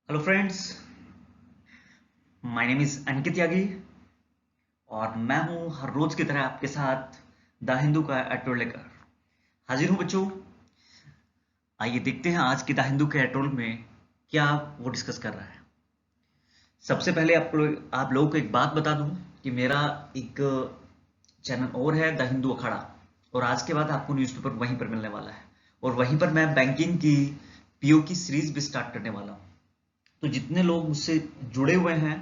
Hello friends, my name is Ankit Tyagi और मैं हूं हर रोज की तरह आपके साथ द हिंदू का एडिटोरियल लेकर हाजिर हूं बच्चों। आइए देखते हैं आज की द हिंदू के एडिटोरियल में क्या वो डिस्कस कर रहा है। सबसे पहले आप लोगों को एक बात बता दूं कि मेरा एक चैनल और है द हिंदू अखाड़ा, और आज के बाद आपको न्यूज़पेपर वहीं पर मिलने वाला है और वहीं पर मैं बैंकिंग की पीओ की सीरीज भी स्टार्ट करने वाला हूं। तो जितने लोग मुझसे जुड़े हुए हैं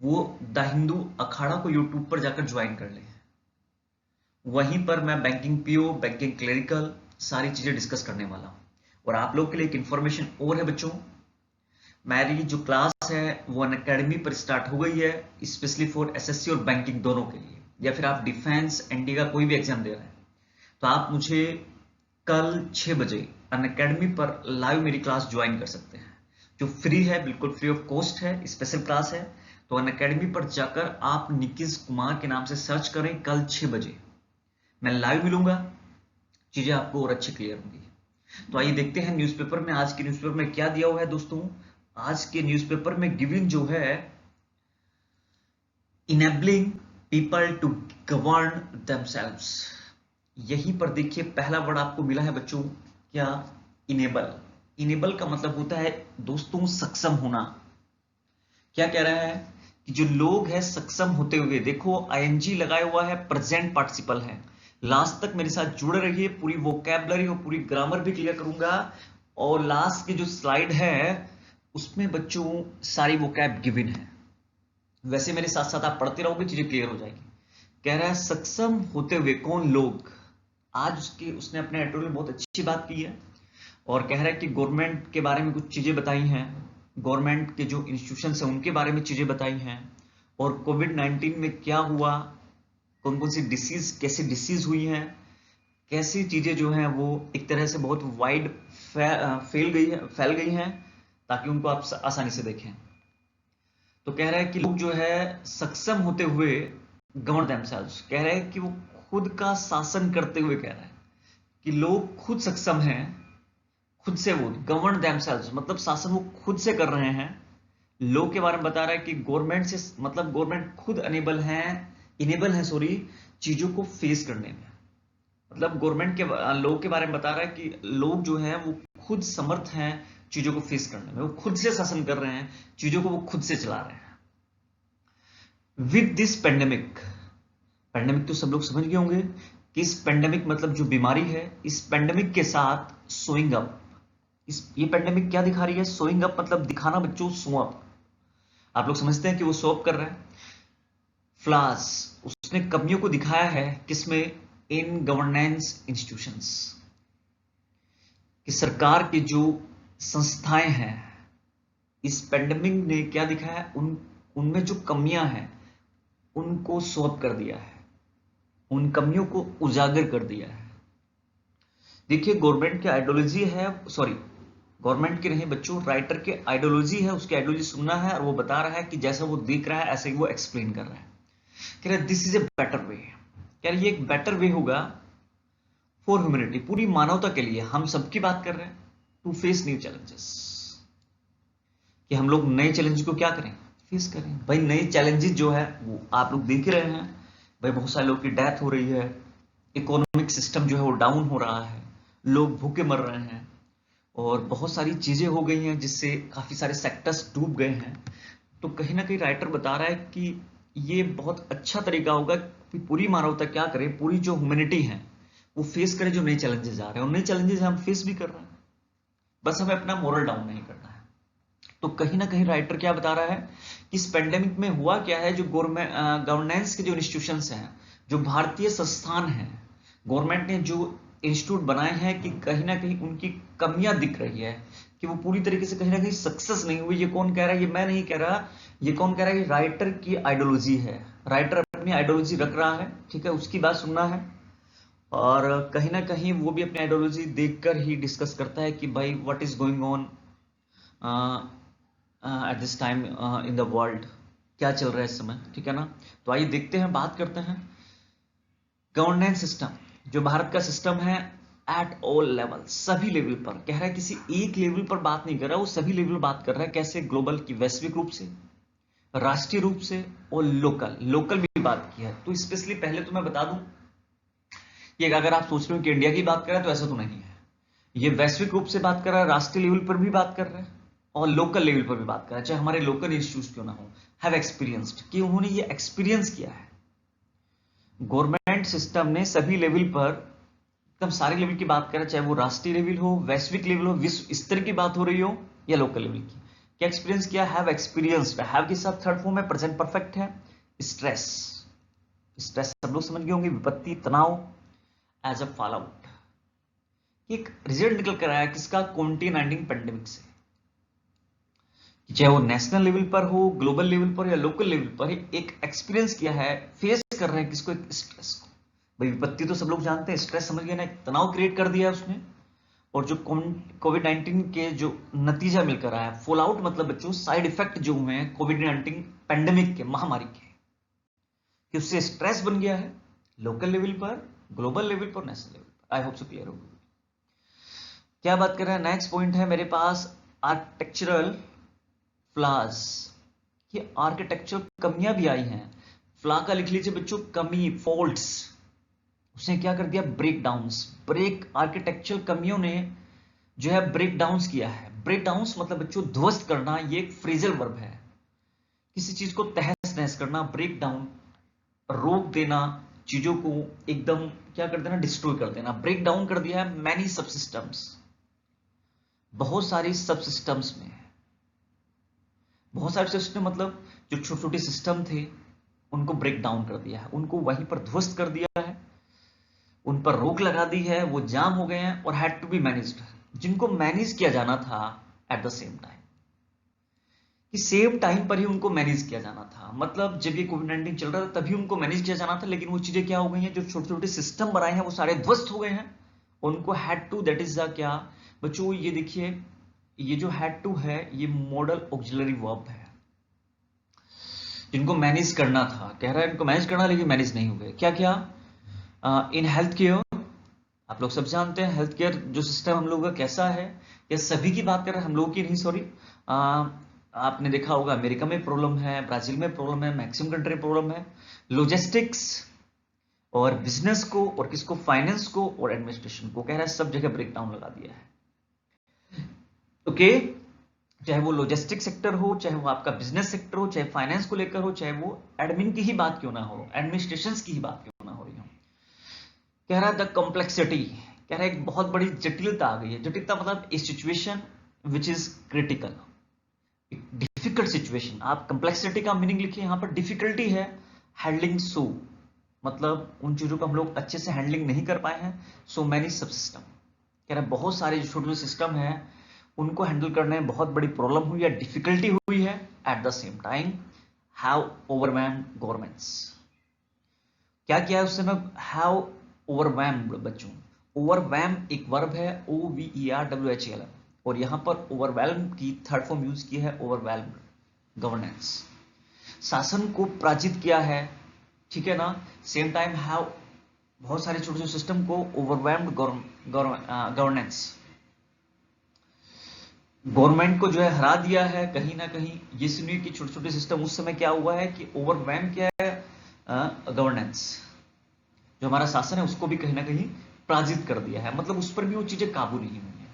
वो द हिंदू अखाड़ा को यूट्यूब पर जाकर ज्वाइन कर लें। वहीं पर मैं बैंकिंग पीओ, बैंकिंग क्लरिकल सारी चीजें डिस्कस करने वाला हूं। और आप लोग के लिए एक इंफॉर्मेशन और है बच्चों, मेरी जो क्लास है वो अन अकेडमी पर स्टार्ट हो गई है, स्पेशली फॉर एसएससी और बैंकिंग दोनों के लिए, या फिर आप डिफेंस एनडी का कोई भी एग्जाम दे रहे हैं तो आप मुझे कल 6 बजे अन अकेडमी पर लाइव मेरी क्लास ज्वाइन कर सकते हैं, जो फ्री है, बिल्कुल फ्री ऑफ कॉस्ट है, स्पेशल क्लास है। तो अन अकेडमी पर जाकर आप निकिस कुमार के नाम से सर्च करें, कल 6 बजे मैं लाइव मिलूंगा, चीजें आपको और अच्छी क्लियर होंगी। तो आइए देखते हैं न्यूज़पेपर में, आज के न्यूज़पेपर में क्या दिया हुआ है दोस्तों। आज के न्यूज़पेपर में गिवन जो है, enabling people to govern themselves. यहीं पर देखिए पहला वर्ड आपको मिला है बच्चों, क्या? इनेबल। इनेबल का मतलब होता है दोस्तों सक्षम होना। क्या कह रहा है कि जो लोग हैं सक्षम होते हुए, देखो आईएनजी लगाया हुआ है, प्रेजेंट पार्टिसिपल है। लास्ट तक मेरे साथ जुड़े रहिए, पूरी वोकैबलरी और पूरी ग्रामर भी क्लियर करूंगा। और लास्ट की जो स्लाइड है उसमें बच्चों सारी वोकैब गिवन है। वैसे मेरे साथ साथ आप पढ़ते रहोगे, चीजें क्लियर हो जाएगी। कह रहा है सक्षम होते हुए कौन लोग। आज उसने अपने एडिटोरियल में बहुत अच्छी बात की है और कह रहा है कि गवर्नमेंट के बारे में कुछ चीजें बताई हैं, गवर्नमेंट के जो इंस्टीट्यूशन है उनके बारे में चीजें बताई हैं, और कोविड 19 में क्या हुआ, कौन कौन सी डिसीज, कैसी डिसीज हुई हैं, कैसी चीजें जो हैं वो एक तरह से बहुत वाइड फैल गई हैं, ताकि उनको आप आसानी से देखें। तो कह रहा है कि लोग जो है सक्षम होते हुए गवर्न देमसेल्व्स, कह रहे हैं कि वो खुद का शासन करते हुए, कह रहा है कि लोग खुद सक्षम हैं, खुद से वो गवर्न देमसेल्व्स मतलब शासन वो खुद से कर रहे हैं। लॉ के बारे में बता रहा है कि गवर्नमेंट से मतलब गवर्नमेंट खुद इनेबल है सॉरी, चीजों को फेस करने में। मतलब गवर्नमेंट के लॉ के बारे में बता रहा है कि लोग जो है वो खुद समर्थ हैं चीजों को फेस करने में, वो खुद से शासन कर रहे हैं, चीजों को वो खुद से चला रहे हैं। विद दिस पेंडेमिक, पेंडेमिक तो सब लोग समझ गए होंगे कि इस पेंडेमिक मतलब जो बीमारी है, इस पेंडेमिक के साथ सोइंग अप, ये पेंडेमिक क्या दिखा रही है? सोइंग अप मतलब दिखाना बच्चों, शो अप। आप लोग समझते हैं कि वो शो अप कर रहा है। फ्लास, उसने कमियों को दिखाया है किसमें? इन गवर्नेंस इंस्टीट्यूशंस, कि सरकार की जो संस्थाएं हैं, इस पेंडेमिक ने क्या दिखाया है? उनमें जो कमियां हैं उनको शो अप कर दिया है, उन कमियों को उजागर कर दिया है। देखिए गवर्नमेंट की आइडियोलॉजी है, सॉरी गवर्नमेंट की नहीं बच्चों, राइटर की आइडियोलॉजी है, उसकी आइडियोलॉजी सुनना है और वो बता रहा है कि जैसा वो देख रहा है ऐसे ही वो एक्सप्लेन कर रहा है। कह रहा है this is a better way, कह रहा ये एक बेटर वे होगा फॉर ह्यूमैनिटी, पूरी मानवता के लिए। हम सबकी बात कर रहे हैं, टू फेस न्यू चैलेंजेस, कि हम लोग नए चैलेंज को क्या करें? फेस करें। भाई नए चैलेंजेस जो है वो आप लोग देख रहे हैं, भाई बहुत सारे लोग की डेथ हो रही है, इकोनॉमिक सिस्टम जो है वो डाउन हो रहा है, लोग भूखे मर रहे हैं, और बहुत सारी चीजें हो गई हैं जिससे काफी सारे सेक्टर्स डूब गए हैं। तो कहीं ना कहीं राइटर बता रहा है कि ये बहुत अच्छा तरीका होगा कि पूरी मानवता क्या करे, पूरी जो ह्यूमैनिटी है वो फेस करे जो नए चैलेंजेस आ रहे हैं, और नए चैलेंजेस हम फेस भी कर रहे हैं, बस हमें अपना मोरल डाउन नहीं करना है। तो कहीं ना कहीं राइटर क्या बता रहा है कि इस पेंडेमिक में हुआ क्या है, जो गवर्नेंस के जो इंस्टीट्यूशंस हैं, जो भारतीय संस्थान हैं, गवर्नमेंट ने जो इंस्टीट्यूट बनाए हैं, कि कहीं ना कहीं उनकी कमियां दिख रही है, कि वो पूरी तरीके से कहीं ना कहीं सक्सेस नहीं हुई। ये कौन कह रहा है? ये मैं नहीं कह रहा, ये कौन कह रहा है? ये राइटर की आइडियोलॉजी है, राइटर अपनी आइडियोलॉजी रख रहा है, ठीक है, उसकी बात सुनना है। और कहीं ना कहीं वो भी अपनी आइडियोलॉजी देखकर ही डिस्कस करता है कि भाई what is going on at this time in the world, क्या चल रहा है इस समय, ठीक है ना। तो आइए देखते हैं, बात करते हैं गवर्नेंस सिस्टम, जो भारत का सिस्टम है, एट ऑल लेवल, सभी लेवल पर। कह रहा है किसी एक लेवल पर बात नहीं कर रहा, वो सभी लेवल पर बात कर रहा है। कैसे? ग्लोबल की, वैश्विक रूप से, राष्ट्रीय रूप से, और लोकल, लोकल भी बात की है। तो स्पेशली पहले तो मैं बता दूं कि अगर आप सोच रहे हो कि इंडिया की बात कर रहा है, तो ऐसा तो नहीं है। ये वैश्विक रूप से बात कर रहा है, राष्ट्रीय लेवल पर भी बात कर रहा है, और लोकल लेवल पर भी बात कर रहा है, चाहे हमारे लोकल इंस्टीट्यूट क्यों ना हो, हैव एक्सपीरियंस्ड, कि उन्होंने ये एक्सपीरियंस किया है। गवर्नमेंट सिस्टम ने सभी लेवल पर, एकदम सारे लेवल की बात करें, चाहे वो राष्ट्रीय लेवल हो, वैश्विक लेवल हो, विश्व स्तर की बात हो रही हो, या लोकल लेवल की, क्या एक्सपीरियंस किया? Have experienced. हैव के साथ थर्ड फॉर्म में प्रेजेंट परफेक्ट है। स्ट्रेस, स्ट्रेस सब लोग समझ गए होंगे, विपत्ति, तनाव, एज अ फॉल आउट। एक रिजल्ट निकल कर आया किसका? कोविड-19 पेंडेमिक से। चाहे वो नेशनल लेवल पर हो, ग्लोबल लेवल पर, या लोकल लेवल पर, एक एक्सपीरियंस किया है, फेस कर रहे हैं किसको? स्ट्रेस को। भाई विपत्ति तो सब लोग जानते हैं, स्ट्रेस समझ गए ना, तनाव क्रिएट कर दिया है उसने। और जो कोविड-19 के जो नतीजा मिलकर आया, फॉल आउट मतलब बच्चों साइड इफेक्ट जो हुए हैं कोविड-19 पेंडेमिक के, महामारी के, कि उससे स्ट्रेस बन गया है लोकल लेवल पर, ग्लोबल लेवल पर, नेशनल लेवल पर। आई होप सो क्लियर होगा। क्या बात कर रहे हैं? नेक्स्ट पॉइंट है मेरे पास आर्किटेक्चरल फ्लॉज। ये आर्किटेक्चरल कमियां भी आई हैं। फ्लॉ का लिख लीजिए बच्चों, कमी, फॉल्ट्स। उसने क्या कर दिया? Break downs. ब्रेक, आर्किटेक्चरल कमियों ने जो है ब्रेक डाउन्स किया है। ब्रेक डाउन्स मतलब बच्चों ध्वस्त करना, ये एक फ्रेजल वर्ब है। किसी चीज को तहस नहस करना, ब्रेक डाउन, रोक देना, चीजों को एकदम क्या कर देना? डिस्ट्रॉय कर देना। ब्रेक डाउन कर दिया है मैनी सबसिस्टम्स, बहुत सारी सबसिस्टम्स में। बहुत सारे सिस्टम मतलब जो छोटे छोटे सिस्टम थे उनको ब्रेक डाउन कर दिया है, उनको वहीं पर ध्वस्त कर दिया है, उन पर रोक लगा दी है, वो जाम हो गए हैं, और हैड टू बी मैनेज्ड, जिनको मैनेज किया जाना था एट द सेम टाइम, कि सेम टाइम पर ही उनको मैनेज किया जाना था। मतलब जब ये कोविड-19 चल रहा था तभी उनको मैनेज किया जाना था, लेकिन वो चीजें क्या हो गई हैं? जो छोटे छोटे सिस्टम बनाए हैं वो सारे ध्वस्त हो गए हैं। उनको had to, that is the क्या बच्चों? ये देखिए, ये जो हैड टू है ये मॉडल ऑक्सिलरी वर्ब है, जिनको मैनेज करना था। कह रहा है इनको मैनेज करना, लेकिन मैनेज नहीं हो गए। क्या क्या? इन हेल्थ केयर, आप लोग सब जानते हैं हेल्थ केयर जो सिस्टम हम लोगों का कैसा है, या सभी की बात कर रहे हैं, हम लोगों की नहीं, सॉरी। आपने देखा होगा अमेरिका में प्रॉब्लम है, ब्राजील में प्रॉब्लम है, मैक्सिमम कंट्री में प्रॉब्लम है। लॉजिस्टिक्स और बिजनेस को, और किसको? फाइनेंस को और एडमिनिस्ट्रेशन को। कह रहा है सब जगह ब्रेकडाउन लगा दिया है। ओके, चाहे वो लॉजिस्टिक सेक्टर हो, चाहे वो आपका बिजनेस सेक्टर हो, चाहे फाइनेंस को लेकर हो, चाहे वो एडमिन की ही बात क्यों ना हो, एडमिनिस्ट्रेशन की ही बात क्यों ना हो रही हो। कह रहा है द कॉम्प्लेक्सिटी, कह रहा है एक बहुत बड़ी जटिलता आ गई है। जटिलता मतलब a situation which is critical, difficult situation. आप कंप्लेक्सिटी का मीनिंग लिखिए, यहां पर डिफिकल्टी है हैंडलिंग, सो मतलब उन चीजों को हम लोग अच्छे से हैंडलिंग नहीं कर पाए हैं। सो मैनी सब सिस्टम, कह रहा है बहुत सारे जो छोटे छोटे सिस्टम है उनको हैंडल करने में बहुत बड़ी प्रॉब्लम हुई है, डिफिकल्टी हुई है। At the same time have overwhelmed governments. क्या किया है उससे? मैं हैव ओवरवेल्म्ड बच्चों, ओवरवेल्म एक वर्ब है, OVERWHEL, और यहां पर ओवरवेल्म की थर्ड फॉर्म यूज की है, ओवरवेल्म्ड गवर्नेंस, शासन को पराजित किया है, ठीक है ना। सेम टाइम हैव बहुत सारे छोटे छोटे सिस्टम को ओवरवेल्म्ड गवर्नेंस, गवर्नमेंट को जो है हरा दिया है कहीं ना कहीं। ये सुनिए कि छोटे छोटे सिस्टम उस समय क्या हुआ है कि ओवरवेल्म क्या है? गवर्नेंस, जो हमारा शासन है उसको भी कहीं ना कहीं पराजित कर दिया है, मतलब उस पर भी वो चीजें काबू नहीं हुई है।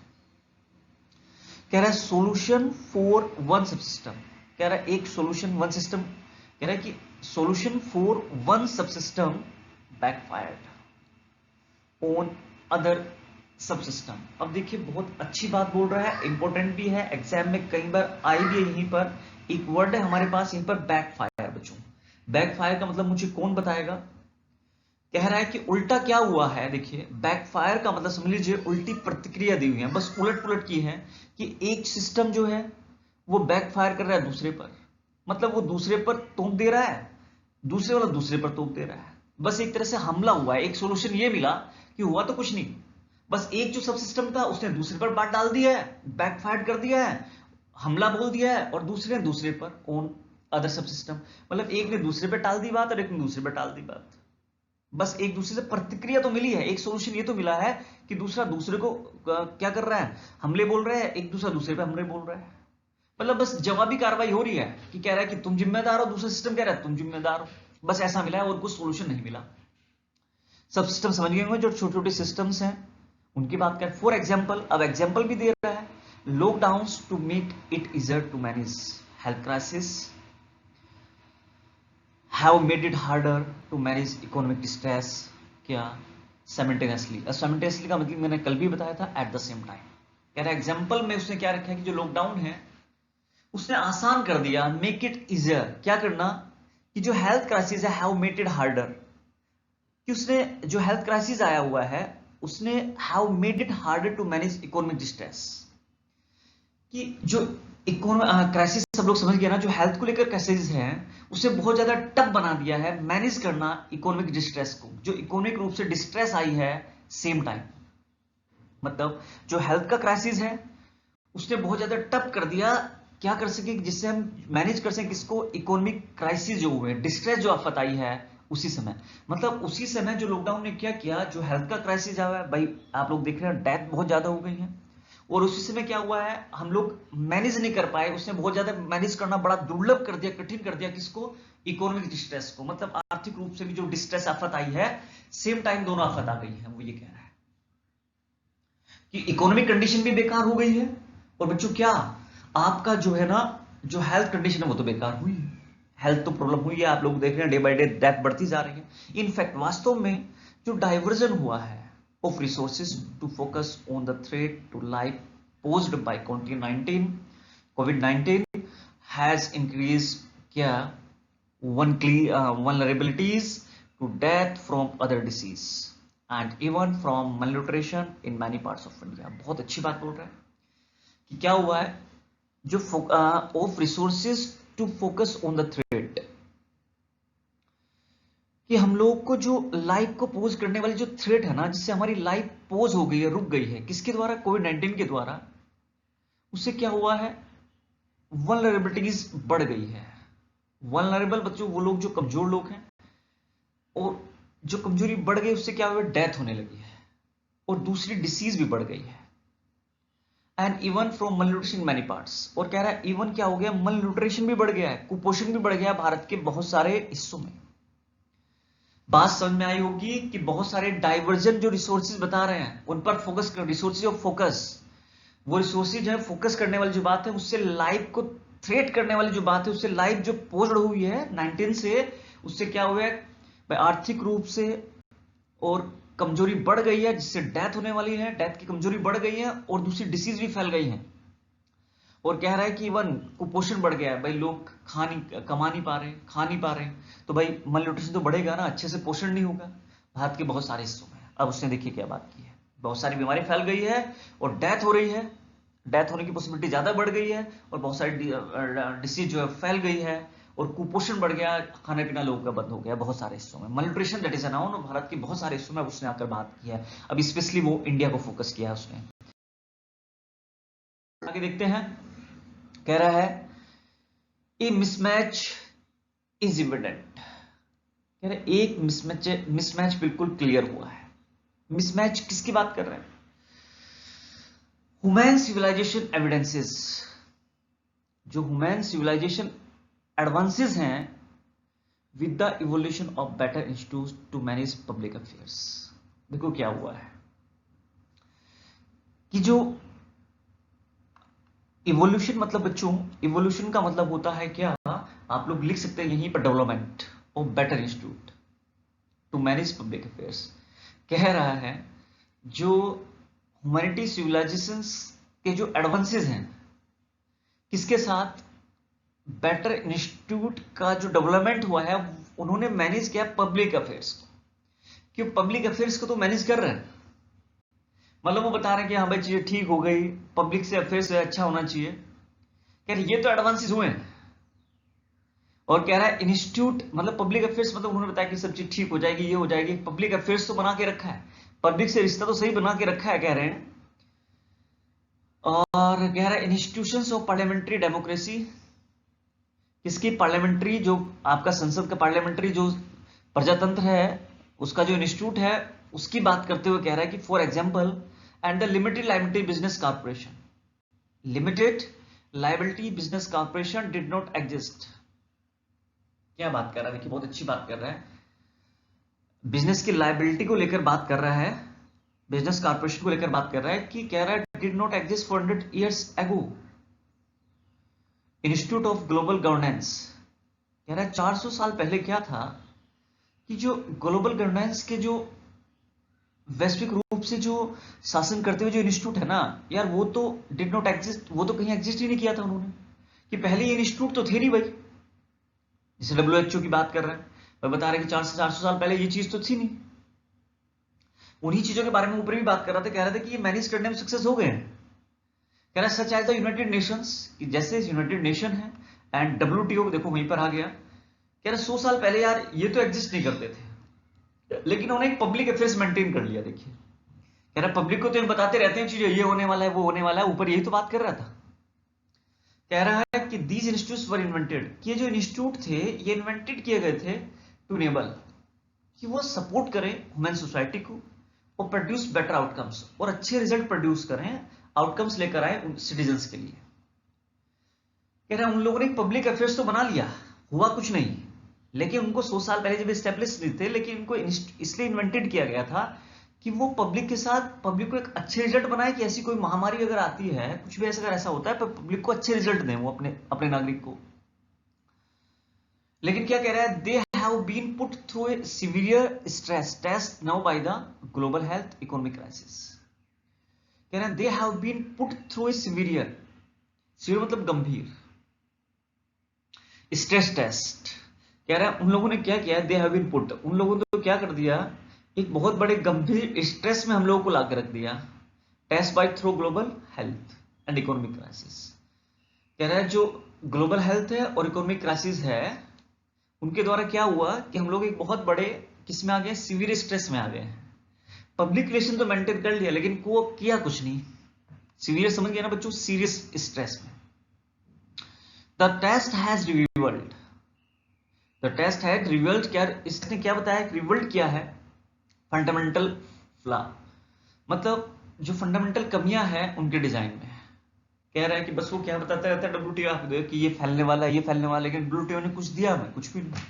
कह रहा है सोल्यूशन फॉर वन सब सिस्टम, कह रहा है एक सोल्यूशन वन सिस्टम, कह रहा है कि सोल्यूशन फॉर वन सब सिस्टम बैकफायर्ड ऑन अदर सब सिस्टम। अब देखिए बहुत अच्छी बात बोल रहा है, इंपॉर्टेंट भी है, एग्जाम में कई बार आई भी है। यहीं पर एक वर्ड है हमारे पास यहीं पर, बैकफायर बच्चों। बैकफायर का मतलब मुझे कौन बताएगा? कह रहा है कि उल्टा क्या हुआ है। देखिए बैकफायर का मतलब समझ लीजिए उल्टी प्रतिक्रिया दी हुई है, बस उलट पुलट की है, कि एक सिस्टम जो है वो बैकफायर कर रहा है दूसरे पर, मतलब वो दूसरे पर तोप दे रहा है, दूसरे वाला दूसरे पर तोप दे रहा है। बस एक तरह से हमला हुआ है। एक सोल्यूशन ये मिला कि हुआ तो कुछ नहीं, बस एक जो सब सिस्टम था उसने दूसरे पर बात डाल दिया है, बैकफायर कर दिया है, हमला बोल दिया है, और दूसरे ने दूसरे पर ऑन अदर सब सिस्टम, मतलब एक ने दूसरे पर टाल दी बात और एक ने दूसरे पर टाल दी बात। बस एक दूसरे से प्रतिक्रिया तो मिली है, एक सोल्यूशन ये तो मिला है कि दूसरा दूसरे को क्या कर रहा है, हमले बोल रहा है, एक दूसरा दूसरे पे हमले बोल रहा है। मतलब बस जवाबी कार्रवाई हो रही है कि कह रहा है कि तुम जिम्मेदार हो, दूसरा सिस्टम कह रहा है तुम जिम्मेदार हो। बस ऐसा मिला है और कुछ सोल्यूशन नहीं मिला। सब सिस्टम समझ गए होंगे, जो छोटे छोटे सिस्टम्स हैं उनकी बात करें। फॉर एग्जाम्पल, अब एग्जाम्पल भी दे रहा है, lockdown to make it easier to manage health crisis, have made it harder to manage economic distress। क्या simultaneously, simultaneously का मतलब मैंने कल भी बताया था, at the same time। कह रहा है एग्जाम्पल में उसने क्या रखा है कि जो लॉकडाउन है उसने आसान कर दिया, मेक इट इजियर, क्या करना कि जो हेल्थ क्राइसिस है, हैव मेड इट हार्डर, कि उसने जो हेल्थ क्राइसिस आया हुआ है उसने have made it harder to manage economic distress, कि जो इकोनॉमिक क्राइसिस सब लोग समझ गए ना, जो हेल्थ को लेकर क्राइसिस है उसे बहुत ज्यादा टफ बना दिया है मैनेज करना इकोनॉमिक डिस्ट्रेस को, जो इकोनॉमिक रूप से डिस्ट्रेस आई है सेम टाइम। मतलब जो हेल्थ का क्राइसिस है उसने बहुत ज्यादा टफ कर दिया, क्या कर सके जिससे हम मैनेज कर सकें किसको, इकोनॉमिक क्राइसिस जो हुए, डिस्ट्रेस जो आफत आई है उसी समय। मतलब उसी समय जो लॉकडाउन ने क्या किया, जो हेल्थ का क्राइसिस आया है भाई, आप लोग देख रहे हैं डेथ बहुत ज्यादा हो गई है, और उसी समय क्या हुआ है हम लोग मैनेज नहीं कर पाए, उसने बहुत ज्यादा मैनेज करना बड़ा दुर्लभ कर दिया, कठिन कर दिया किसको, इकोनॉमिक डिस्ट्रेस को। मतलब आर्थिक रूप से भी जो डिस्ट्रेस आफत आई है सेम टाइम दोनों आफत आ गई है। वो ये कह रहा है कि इकोनॉमिक कंडीशन भी बेकार हो गई है, और बच्चों क्या आपका जो है ना, जो हेल्थ कंडीशन है वो तो बेकार हुई है, हेल्थ तो प्रॉब्लम हुई है। आप लोग देख रहे हैं डे बाय डे डेथ बढ़ती जा रही है। इनफैक्ट वास्तव में जो डाइवर्जन हुआ है of resources to focus on the threat to life posed by COVID-19 has increased क्या vulnerabilities to death from other disease and even from malnutrition in many parts of India। बहुत अच्छी बात बोल रहा है कि क्या हुआ है, जो of resources to focus on the threat, कि हम लोग को जो लाइफ को पोज करने वाली जो थ्रेट है ना, जिससे हमारी लाइफ पोज हो गई है, रुक गई है, किसके द्वारा, कोविड-19 के द्वारा, उससे क्या हुआ है, वल्नरेबिलिटीज बढ़ गई है। वल्नरेबल बच्चों वो लोग जो कमजोर लोग हैं, और जो कमजोरी बढ़ गई उससे क्या हुआ, डेथ होने लगी है, और दूसरी डिसीज भी बढ़ गई है। And even from malnutrition many parts, और कह रहा है इवन क्या हो गया, मलन्यूट्रिशन भी बढ़ गया है, कुपोषण भी बढ़ गया है भारत के बहुत सारे हिस्सों में। बात समझ में आई होगी कि बहुत सारे डाइवर्जन जो रिसोर्सेज बता रहे हैं उन पर फोकस कर, रिसोर्सेज ऑफ फोकस, वो रिसोर्सेज है फोकस करने वाली जो बात है, उससे लाइफ को थ्रेट करने वाली जो बात है, उससे लाइफ जो पोज्ड हुई है 19 से, उससे क्या हुआ है, आर्थिक रूप से और कमजोरी बढ़ गई है, जिससे डेथ होने वाली है, डेथ की कमजोरी बढ़ गई है, और दूसरी डिसीज भी फैल गई है। और कह रहा है कि इवन कुपोषण बढ़ गया है भाई, लोग कमा नहीं पा रहे, खा नहीं पा रहे, तो भाई मलन्यूट्रिशन तो बढ़ेगा ना, अच्छे से पोषण नहीं होगा भारत के बहुत सारे हिस्सों में। अब उसने देखिए क्या बात की है, बहुत सारी बीमारी फैल गई है और डेथ हो रही है, डेथ होने की पॉसिबिलिटी ज्यादा बढ़ गई है, और बहुत सारी डिसीज जो है फैल गई है, और कुपोषण बढ़ गया, खाना पीना लोगों का बंद हो गया बहुत सारे हिस्सों में। Malnutrition that is a noun, Bharat के बहुत सारे हिस्सों में उसने आकर बात की है। अब स्पेशली वो इंडिया को फोकस किया है उसने। आगे देखते हैं, कह रहा है ए मिसमैच इज इविडेंट, कह रहे एक मिसमैच बिल्कुल क्लियर हुआ है। मिसमैच किसकी बात कर रहे हैं, ह्यूमन सिविलाइजेशन एविडेंसेस, जो ह्यूमन सिविलाइजेशन एडवांसेस हैं with the evolution of better institute to manage public affairs. देखो क्या हुआ है कि जो इवोल्यूशन, मतलब बच्चों इवोल्यूशन का मतलब होता है क्या, आप लोग लिख सकते हैं यहीं पर, development of better institute to manage public affairs. कह रहा है जो ह्यूमैनिटी सिविलाइजेशंस के जो एडवांसेस हैं, किसके साथ, बेटर इंस्टीट्यूट का जो डेवलपमेंट हुआ है, उन्होंने मैनेज किया पब्लिक अफेयर्स को। क्यों पब्लिक अफेयर्स को तो मैनेज कर रहे हैं, मतलब वो बता रहे हैं कि हाँ भाई चीजें ठीक हो गई, पब्लिक से अफेयर्स अच्छा होना चाहिए। कह रहे ये तो एडवांसेस हुए हैं, और कह रहा है इंस्टीट्यूट मतलब पब्लिक अफेयर्स, मतलब उन्होंने बताया कि सब चीज ठीक हो जाएगी, ये हो जाएगी, पब्लिक अफेयर्स तो बना के रखा है, पब्लिक से रिश्ता तो सही बना के रखा है कह रहे हैं। और कह रहा है इंस्टीट्यूशंस ऑफ पार्लियामेंट्री डेमोक्रेसी, किसकी पार्लियामेंट्री, जो आपका संसद का पार्लियामेंट्री जो प्रजातंत्र है, उसका जो इंस्टीट्यूट है उसकी बात करते हुए कह रहा है कि for example and the limited liability business corporation, limited liability business corporation did not exist. क्या बात कर रहा है, देखिए बहुत अच्छी बात कर रहा है, बिजनेस की लायबिलिटी को लेकर बात कर रहा है, बिजनेस कॉर्पोरेशन को लेकर बात कर रहा है कि कह रहा है did not exist 400 years ago। Institute of global governance कह रहा है 400 साल पहले क्या था कि जो ग्लोबल गवर्नेंस के जो वैश्विक रूप से जो शासन करते हुए जो इंस्टीट्यूट है ना यार, वो तो डिड नॉट एग्जिस्ट, वो तो कहीं एग्जिस्ट ही नहीं किया था उन्होंने, कि पहले ये इंस्टीट्यूट तो थे नहीं भाई। जैसे WHO की बात कर रहे हैं, मैं बता रहे कि 400 साल पहले ये चीज तो थी नहीं। उन्हीं चीजों के बारे में ऊपर भी बात कर रहा था, कह रहे थे कि ये मैनेज करने में सक्सेस हो गए हैं। कह रहा है such as the United Nations, कि जैसे यूनाइटेड नेशन है एंड WTO, देखो वहीं पर आ गया। कह रहा 100 साल पहले यार ये तो एग्जिस्ट नहीं करते थे, लेकिन उन्होंने एक पब्लिक अफेयर्स मेंटेन कर लिया। देखिए कह रहा पब्लिक को तो हम बताते रहते हैं चीजें, ये होने वाला है वो होने वाला है, ऊपर यही तो बात कर रहा था। कह रहा है कि दीज इंस्टीट्यूट्स वर इन्वेंटेड, कि ये जो इंस्टीट्यूट थे ये इन्वेंटेड किए गए थे टू इनेबल, कि वो सपोर्ट करें ह्यूमन सोसाइटी को और प्रोड्यूस बेटर आउटकम्स, और अच्छे रिजल्ट प्रोड्यूस करें, आउटकम्स लेकर आए उन सिटीजन्स के लिए। कह रहा है उन लोगों ने एक पब्लिक अफेयर्स तो बना लिया, हुआ कुछ नहीं, लेकिन उनको 100 साल पहले जब स्टेब्लिश नहीं थे, लेकिन इनको इसलिए इन्वेंटेड किया गया था कि वो पब्लिक के साथ, पब्लिक को एक अच्छे रिजल्ट बनाए, कि ऐसी कोई महामारी अगर आती है, कुछ भी अगर ऐसा होता है, पर पब्लिक को अच्छे रिजल्ट दें वो अपने नागरिक को। लेकिन क्या कह रहा है, they have been put through a severe stress test now by the global health economic crisis. कह रहे हैं they have been put through a severe मतलब गंभीर स्ट्रेस टेस्ट। कह रहा है उन लोगों ने क्या किया, दे हैव बीन पुट, उन लोगों ने तो क्या कर दिया, एक बहुत बड़े गंभीर स्ट्रेस में हम लोगों को लाकर रख दिया, test by through global health and economic crisis. कह रहा है जो ग्लोबल हेल्थ है और इकोनॉमिक क्राइसिस है, उनके द्वारा क्या हुआ कि हम लोग एक बहुत बड़े किसमें आ गए, सीवियर स्ट्रेस में आ गए। पब्लिक रिलेशन तो मेंटेन कर लिया, लेकिन को किया कुछ नहीं, सीवियर समझ गया ना बच्चों, सीरियस स्ट्रेस में। The test has revealed, the test has revealed, क्या इसने क्या बताया, रिवील्ड किया है फंडामेंटल फ्लॉ, मतलब जो फंडामेंटल कमियां हैं उनके डिजाइन में। कह रहा है कि बस वो क्या बताता रहता है WTO आपको कि ये फैलने वाला है, ये फैलने वाला है, लेकिन WTO ने कुछ दिया हमें, कुछ भी नहीं।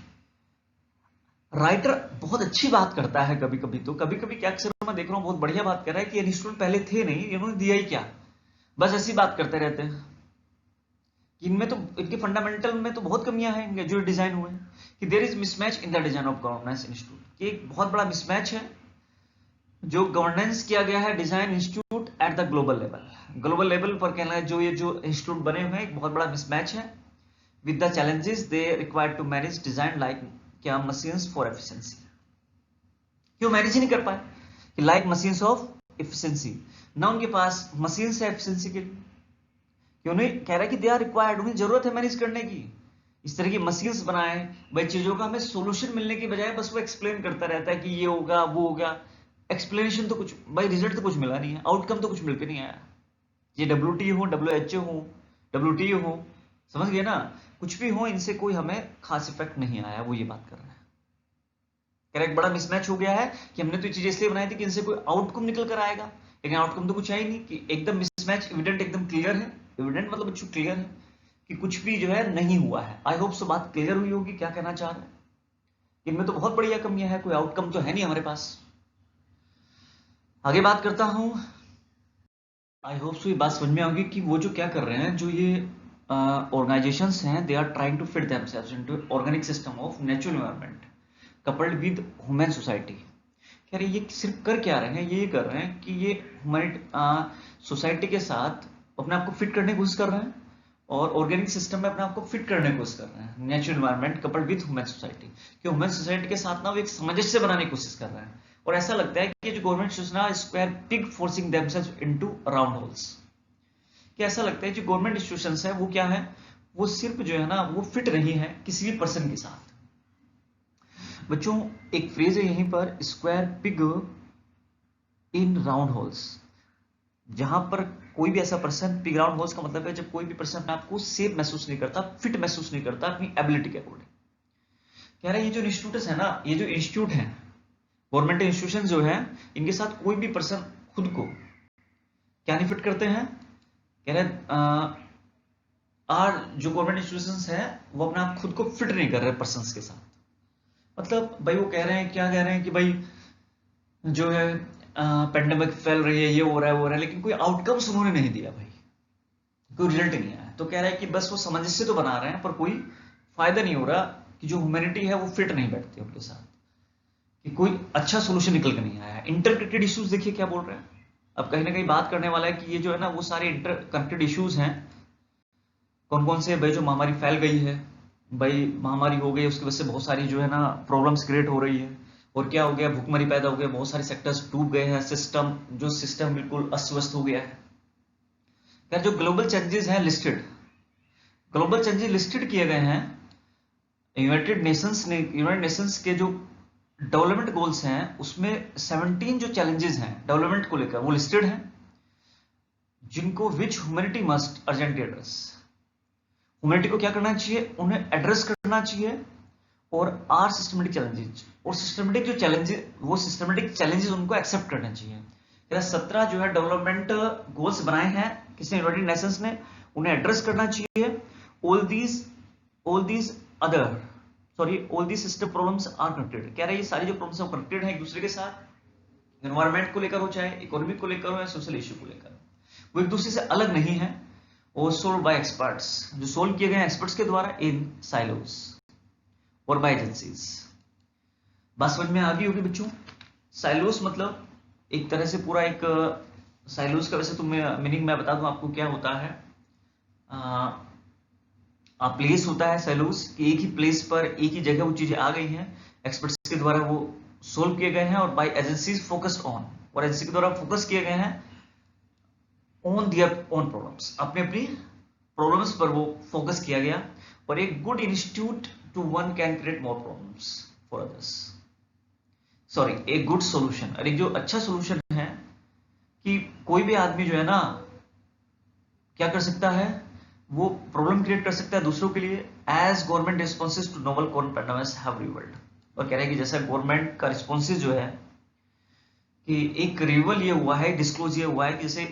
राइटर बहुत अच्छी बात करता है कभी कभी, तो कभी कभी क्या अक्सर मैं देख रहा हूँ बहुत बढ़िया बात कर रहा है कि ये इंस्टीट्यूट पहले थे नहीं, इन्होंने दिया ही क्या, बस ऐसी बात करते रहते हैं कि इनमें तो, इनके फंडामेंटल में तो बहुत कमियां हैं इनके जो डिजाइन हुए हैं, कि there is mismatch in the design of governance institute, कि एक बहुत बड़ा मिसमैच है जो गवर्नेंस किया गया है design institute at the global level, global level पर कहना है जो ये जो इंस्टीट्यूट बने हुए हैं, एक बहुत बड़ा मिसमैच है with the challenges they required to manage design like क्या मशीन्स फॉर एफिशिएंसी। क्यों मैनेज ही नहीं कर पाए, कि लाइक मशीन्स ऑफ एफिशिएंसी, ना उनके पास मशीन्स है एफिशिएंसी के लिए, कि उन्हें कह रहा है कि दे आर रिक्वायर्ड, उन्हें जरूरत है मैनेज करने की, इस तरह की मशीन्स बनाए भाई, चीजों का हमें सोल्यूशन मिलने की बजाय बस वो एक्सप्लेन करता रहता है कि ये होगा वो होगा, एक्सप्लेनेशन तो कुछ भाई, रिजल्ट तो कुछ मिला नहीं है, आउटकम तो कुछ मिलकर नहीं आया। ये WTO हो, WHO हो, WTO हो, समझ गए ना, कुछ भी हो, इनसे कोई हमें खास इफेक्ट नहीं आया, वो ये बात कर रहा है। कह रहा एक बड़ा मिसमैच हो गया है कि हमने तो ये चीज इसलिए बनाई थी कि इनसे कोई आउटकम निकल कर आएगा, लेकिन आउटकम तो कुछ है ही नहीं, कि एकदम मिसमैच एविडेंट, एकदम क्लियर है, एविडेंट मतलब बच्चों क्लियर है कि कुछ भी जो है नहीं हुआ है। आई होप सो बात क्लियर हुई होगी क्या कहना चाह रहे हैं, इनमें तो बहुत बढ़िया कमियां है, कोई आउटकम तो है नहीं हमारे पास। आगे बात करता हूं, आई होप सो ये बात समझ में आओगी कि वो जो क्या कर रहे हैं, जो ये ऑर्गेनाइजेशंस हैं, they are trying to fit themselves into organic system of natural environment coupled with human society. कह रहे ये सिर्फ कर क्या रहे हैं, ये कर रहे हैं कि ये ह्यूमन सोसाइटी के साथ अपने आप को फिट करने की कोशिश कर रहे हैं, और ऑर्गेनिक सिस्टम में अपने आप को फिट करने की कोशिश कर रहे हैं, natural environment coupled with human society, कि ह्यूमन सोसाइटी के साथ ना वो एक सामंजस्य बनाने की कोशिश कर रहे हैं। और ऐसा लगता है कि जो government institution square pig forcing themselves into round holes, कि ऐसा लगता है जो गवर्नमेंट इंस्टीट्यूशंस है वो क्या है, वो सिर्फ जो है ना वो फिट नहीं है किसी भी पर्सन के साथ। बच्चों एक फ्रेज है यहीं पर, square pig in round holes, जहां पर कोई भी ऐसा पर्सन, पिग राउंड होल्स का मतलब है जब कोई भी पर्सन अपने आप को सेफ महसूस नहीं करता, फिट महसूस नहीं करता अपनी एबिलिटी के अकॉर्डिंग। कह रहा है ये जो इंस्टीट्यूट है ना, ये जो इंस्टीट्यूट है गवर्नमेंट इंस्टीट्यूशन जो है इनके साथ कोई भी पर्सन खुद को क्या नहीं फिट करते हैं, कह रहे और जो गवर्नमेंट इंस्टीट्यूशंस है वो अपना खुद को फिट नहीं कर रहे पर्सन्स के साथ। मतलब भाई वो कह रहे हैं, क्या कह रहे हैं कि भाई जो है पेंडेमिक फैल रही है, ये हो रहा है वो हो रहा है, लेकिन कोई आउटकम्स उन्होंने नहीं दिया भाई, कोई रिजल्ट नहीं आया। तो कह रहा है कि बस वो सामंजस्य तो बना रहे हैं पर कोई फायदा नहीं हो रहा, कि जो ह्यूमैनिटी है वो फिट नहीं बैठती उनके साथ, कि कोई अच्छा सोल्यूशन निकल के नहीं आया। इंटरकनेक्टेड इश्यूज देखिए क्या बोल रहे हैं, अब कहीं ना कहीं बात करने वाला है कि ये जो है ना वो सारे इंटरकनेक्टेड इश्यूज हैं। कौन कौन से भाई, जो महामारी फैल गई है भाई, महामारी हो गई उसकी वजह से बहुत सारी जो है ना प्रॉब्लम्स क्रिएट हो रही है, और क्या हो गया, भूखमरी पैदा हो गया, बहुत सारे सेक्टर्स डूब गए हैं, सिस्टम बिल्कुल अस्त व्यस्त हो गया है। यार जो ग्लोबल चेंजेस हैं लिस्टेड, ग्लोबल चेंजेस लिस्टेड किए गए हैं यूनाइटेड नेशंस के जो डेवलपमेंट गोल्स हैं उसमें 17 जो चैलेंजेस हैं डेवलपमेंट को लेकर वो लिस्टेड हैं, जिनको which humanity must urgently address. Humanity को क्या करना चाहिए, उन्हें एड्रेस करना चाहिए, और आर सिस्टमेटिक चैलेंजेस, और सिस्टमेटिक जो चैलेंजेस, वो सिस्टमेटिक चैलेंजेस उनको एक्सेप्ट करना चाहिए। 17 जो है डेवलपमेंट गोल्स बनाए हैं किसने, यूनाइटेड नेशंस ने, उन्हें एड्रेस करना चाहिए। All these system problems are connected, कह रहे हैं ये सारी जो प्रॉब्लम्स हैं कनेक्टेड हैं एक दूसरे के साथ, एनवायरमेंट को लेकर हो, चाहे इकोनॉमिक को लेकर हो, या सोशल इश्यू को लेकर, वो एक दूसरे से अलग नहीं है, और सोल्व बाय एक्सपर्ट्स, जो सोल्व किए गए एक्सपर्ट्स के द्वारा इन साइलोस और बाय एजेंसीज। बात समझ में आ गई होगी बच्चों। साइलोस मतलब एक तरह से पूरा एक साइलोस का, वैसे तो मीनिंग मैं बता दूं आपको क्या होता है। प्लेस होता है साइलोस, कि एक ही प्लेस पर एक ही जगह वो चीजें आ गई हैं, एक्सपर्ट्स के द्वारा वो सोल्व किए गए हैं, और बाय एजेंसीज फोकस्ड ऑन, और एजेंसी के द्वारा फोकस किए गए हैं ऑन दियर ओन प्रॉब्लम्स, अपने अपनी प्रॉब्लम्स पर वो फोकस किया गया। और एक good institute to one can create more problems for others, sorry एक गुड सोल्यूशन, और एक जो अच्छा सोल्यूशन है कि कोई भी आदमी जो है ना क्या कर सकता है, वो प्रॉब्लम क्रिएट कर सकता है दूसरों के लिए, as government responses to novel corona pandemic have revealed. और कह रहे हैं कि जैसा गवर्नमेंट का रिस्पॉन्सेज जो है, कि एक रिवील ये हुआ है, डिस्क्लोज ये हुआ है कि जैसे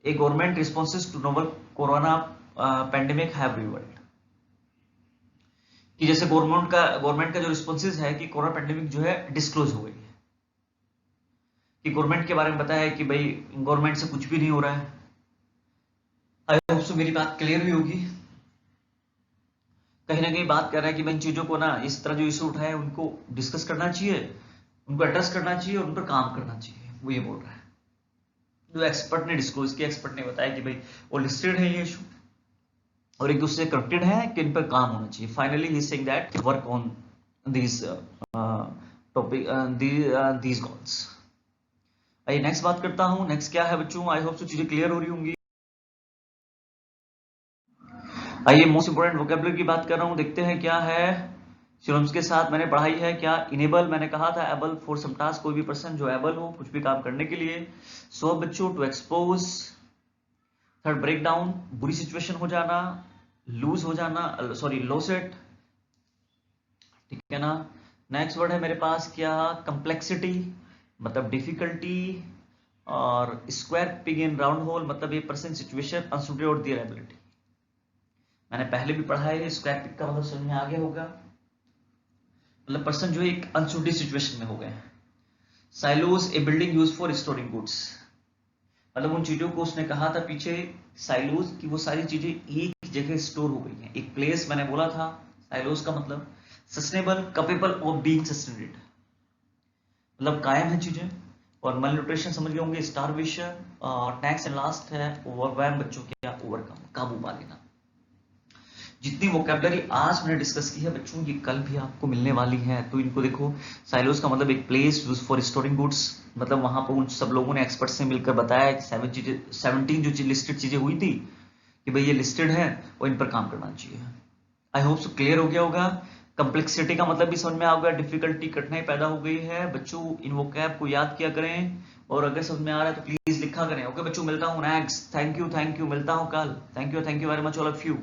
एक government responses to novel corona pandemic have revealed, कि जैसे गवर्नमेंट का जो रिस्पॉन्सेज है कि कोरोना पैंडेमिक जो है डिस्क्लोज हो गई है, कि गवर्नमेंट के बारे में बताया है कि भाई गवर्नमेंट से कुछ भी नहीं हो रहा है। आई होप सो मेरी बात क्लियर भी होगी। कहीं ना कहीं बात कर रहा है कि भाई इन चीजों को ना, इस तरह जो इशू उठाए उनको डिस्कस करना चाहिए, उनको एड्रेस करना चाहिए, और उन पर काम करना चाहिए, वो ये बोल रहा है। जो एक्सपर्ट ने डिस्क्लोज किया, एक्सपर्ट ने बताया कि भाई वो लिस्टेड है ये इशू, और एक दूसरे से कनेक्टेड है, कि इन पर काम होना चाहिए। Finally he is saying that work on these topic, these goals. आइए नेक्स्ट बात करता हूं। नेक्स्ट क्या है बच्चों, आई होप सो चीजें क्लियर हो रही होंगी। आइए मोस्ट इंपोर्टेंट वोकैबुलरी की बात कर रहा हूं, देखते हैं क्या है। सिनोनिम्स के साथ मैंने पढ़ाई है क्या, इनेबल मैंने कहा था एबल फॉर सम टास्क, कोई भी पर्सन जो एबल हो कुछ भी काम करने के लिए। सो बच्चों to expose, third break down, बुरी सिचुएशन हो जाना, लूज हो जाना, सॉरी लॉसेट, ठीक है ना। नेक्स्ट वर्ड है मेरे पास क्या, कंप्लेक्सिटी मतलब डिफिकल्टी, और square pig in round whole मतलब ये पर्सन सिचुएशन अनसुटेड और देयर एबिलिटी। मैंने पहले भी पढ़ा है, स्क्वायर पिग का मतलब समझ में आ गया होगा, मतलब पर्सन जो एक अनसुटेड सिचुएशन में हो गए। Silos A building use for storing goods, मतलब उन चीजों को उसने कहा था पीछे साइलोस की, वो सारी चीजें एक जगह स्टोर हो गई हैं, एक प्लेस। मैंने बोला था साइलोस का मतलब सस्टेनेबल, कैपेबल ऑफ बीइंग सस्टेनेड, मतलब कायम है चीजें। और मल न्यूट्रिशन समझ गए होंगे, स्टारवेशन, और नेक्स्ट एंड लास्ट है ओवरवेम, बच्चों क्या ओवरकम, काबू पा लेना। जितनी वोकैबुलरी आज मैंने डिस्कस की है बच्चों, ये कल भी आपको मिलने वाली है, तो इनको देखो। साइलोस का मतलब एक place use for storing goods, मतलब वहां पर उन सब लोगों ने एक्सपर्ट से मिलकर बताया कि 17 जो लिस्टेड चीजें हुई थी कि भाई ये लिस्टेड है और इन पर काम करना चाहिए। आई होप सो क्लियर हो गया होगा। कम्प्लेक्सिटी का मतलब भी समझ में आ गया, डिफिकल्टी, कठिनाई पैदा हो गई है बच्चों। इन वोकैब को याद किया करें, और अगर समझ में आ रहा है तो प्लीज लिखा करें। ओके बच्चों, मिलता हूँ नेक्स्ट। थैंक यू, मिलता हूँ कल। Thank you very much all of you.